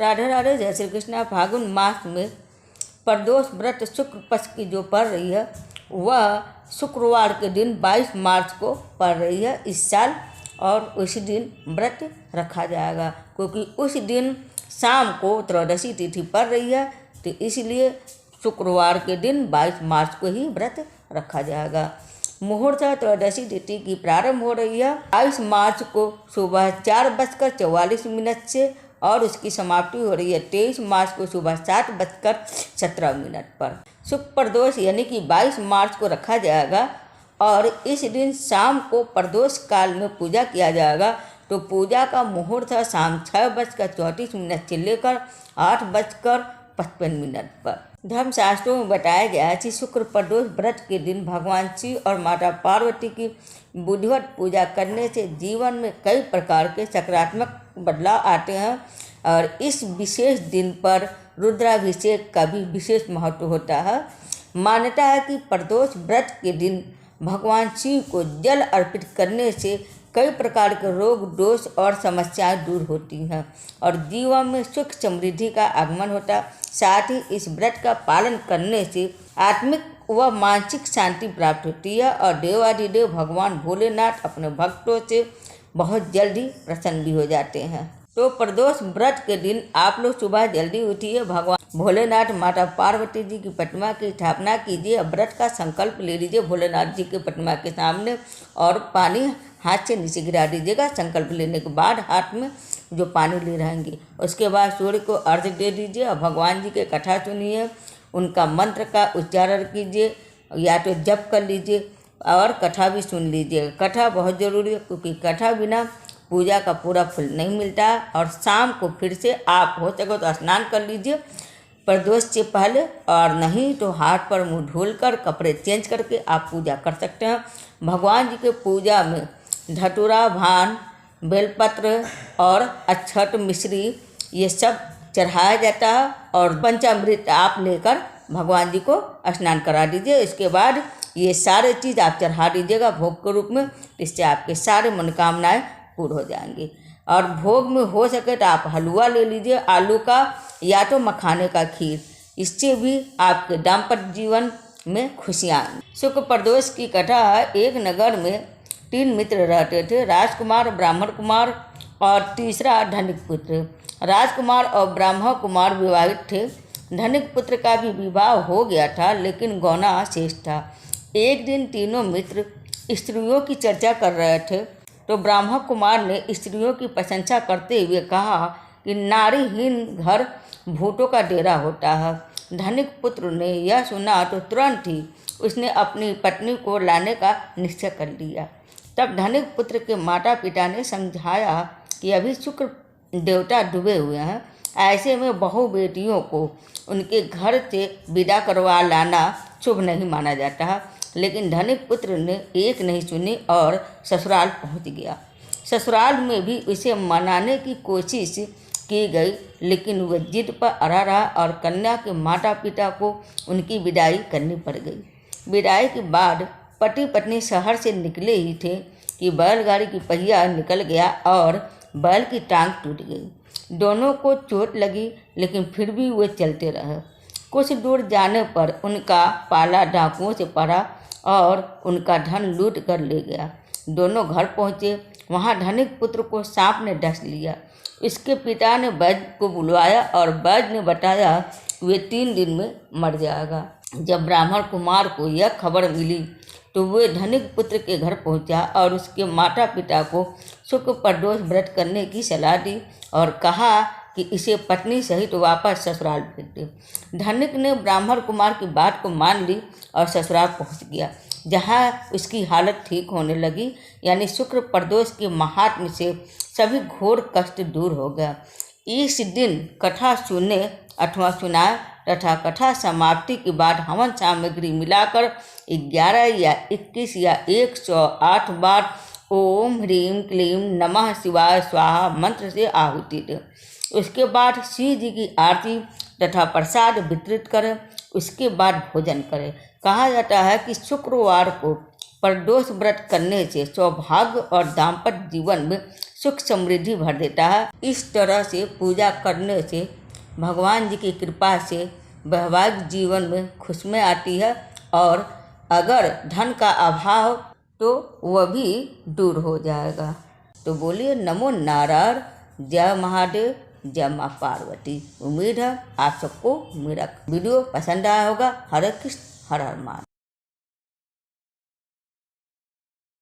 राधे राधे, जय श्री कृष्णा। फागुन मास में प्रदोष व्रत शुक्ल पक्ष की जो पड़ रही है वह शुक्रवार के दिन 22 मार्च को पड़ रही है इस साल, और उसी दिन व्रत रखा जाएगा क्योंकि उस दिन शाम को त्रयोदशी तिथि पड़ रही है, तो इसलिए शुक्रवार के दिन 22 मार्च को ही व्रत रखा जाएगा। मुहूर्त त्रयोदशी तिथि की प्रारंभ हो रही है 22 मार्च को सुबह 4:44 से, और उसकी समाप्ति हो रही है 23 मार्च को सुबह 7:17 पर। शुक्ल प्रदोष यानी कि 22 मार्च को रखा जाएगा, और इस दिन शाम को प्रदोष काल में पूजा किया जाएगा। तो पूजा का मुहूर्त है शाम 6:34 से लेकर 8:55 पर। धर्मशास्त्रों में बताया गया है कि शुक्ल प्रदोष व्रत के दिन भगवान शिव और माता पार्वती की विधिवत पूजा करने से जीवन में कई प्रकार के सकारात्मक बदलाव आते हैं, और इस विशेष दिन पर रुद्राभिषेक का भी विशेष महत्व होता है। मान्यता है कि प्रदोष व्रत के दिन भगवान शिव को जल अर्पित करने से कई प्रकार के रोग दोष और समस्याएं दूर होती हैं और जीवन में सुख समृद्धि का आगमन होता है। साथ ही इस व्रत का पालन करने से आत्मिक व मानसिक शांति प्राप्त होती है, और देवाधिदेव भगवान भोलेनाथ अपने भक्तों से बहुत जल्दी प्रसन्न भी हो जाते हैं। तो प्रदोष व्रत के दिन आप लोग सुबह जल्दी उठिए, भगवान भोलेनाथ माता पार्वती जी की प्रतिमा की स्थापना कीजिए, व्रत का संकल्प ले लीजिए भोलेनाथ जी की प्रतिमा के सामने, और पानी हाथ से नीचे गिरा दीजिएगा। संकल्प लेने के बाद हाथ में जो पानी ले रहेंगे, उसके बाद सूर्य को अर्घ्य दे दीजिए और भगवान जी के कथा सुनिए, उनका मंत्र का उच्चारण कीजिए या तो जप कर लीजिए और कथा भी सुन लीजिए। कथा बहुत ज़रूरी है क्योंकि कथा बिना पूजा का पूरा फल नहीं मिलता। और शाम को फिर से आप हो सके तो स्नान कर लीजिए प्रदोष से पहले, और नहीं तो हाथ पर मुंह धुलकर कपड़े चेंज करके आप पूजा कर सकते हैं। भगवान जी के पूजा में धतूरा, भान, बेलपत्र और अक्षत मिश्री ये सब चढ़ाया जाता है, और पंचामृत आप लेकर भगवान जी को स्नान करा दीजिए। इसके बाद ये सारे चीज़ आप चढ़ा दीजिएगा भोग के रूप में, इससे आपके सारे मनोकामनाएं पूर्ण हो जाएंगी। और भोग में हो सके तो आप हलवा ले लीजिए आलू का या तो मखाने का खीर, इससे भी आपके दाम्पत्य जीवन में खुशियाँ आएंगी। शुक्ल प्रदोष की कथा है। एक नगर में 3 मित्र रहते थे, राजकुमार, ब्राह्मण कुमार और तीसरा धनिक पुत्र। राजकुमार और ब्राह्मण कुमार विवाहित थे। धनिक पुत्र का भी विवाह हो गया था, लेकिन गौना शेष था। एक दिन तीनों मित्र स्त्रियों की चर्चा कर रहे थे, तो ब्राह्मण कुमार ने स्त्रियों की प्रशंसा करते हुए कहा कि नारीहीन घर भूतों का डेरा होता है। धनिक पुत्र ने यह सुना तो तुरंत ही उसने अपनी पत्नी को लाने का निश्चय कर लिया। तब धनिक पुत्र के माता पिता ने समझाया कि अभी शुक्र देवता डूबे हुए हैं, ऐसे में बहू बेटियों को उनके घर से विदा करवा लाना शुभ नहीं माना जाता है। लेकिन धनिक पुत्र ने एक नहीं सुनी और ससुराल पहुंच गया। ससुराल में भी उसे मनाने की कोशिश की गई, लेकिन वह जिद पर अड़ा रहा और कन्या के माता पिता को उनकी विदाई करनी पड़ गई। विदाई के बाद पति पत्नी शहर से निकले ही थे कि बैलगाड़ी की पहिया निकल गया और बैल की टांग टूट गई। दोनों को चोट लगी, लेकिन फिर भी वे चलते रहे। कुछ दूर जाने पर उनका पाला डाकुओं से पड़ा और उनका धन लूट कर ले गया। दोनों घर पहुँचे, वहाँ धनिक पुत्र को सांप ने डस लिया। इसके पिता ने वैद्य को बुलवाया और वैद्य ने बताया वे 3 दिन में मर जाएगा। जब ब्राह्मण कुमार को यह खबर मिली तो वे धनिक पुत्र के घर पहुंचा और उसके माता पिता को शुक्ल प्रदोष व्रत करने की सलाह दी और कहा कि इसे पत्नी सहित वापस ससुराल भेज दे। धनिक ने ब्राह्मण कुमार की बात को मान ली और ससुराल पहुंच गया, जहां उसकी हालत ठीक होने लगी। यानी शुक्ल प्रदोष के महात्म्य से सभी घोर कष्ट दूर हो गया। इस दिन कथा सुनने अथवा सुनाए तथा कथा समाप्ति के बाद हवन सामग्री मिलाकर 11 या 21 या 108 बार ओम ह्रीम क्लीम नमः शिवाय स्वाहा मंत्र से आहुति दें। उसके बाद शिव जी की आरती तथा प्रसाद वितरित करें। उसके बाद भोजन करें। कहा जाता है कि शुक्रवार को प्रदोष व्रत करने से सौभाग्य और दाम्पत्य जीवन में सुख समृद्धि भर देता है। इस तरह से पूजा करने से भगवान जी की कृपा से वैवाहिक जीवन में खुशमी आती है और अगर धन का अभाव तो वह भी दूर हो जाएगा। तो बोलिए नमो नारायण, जय महादेव, जय माँ पार्वती। उम्मीद है आप सबको मेरा वीडियो पसंद आया होगा। हरे कृष्ण, हर हर महादेव।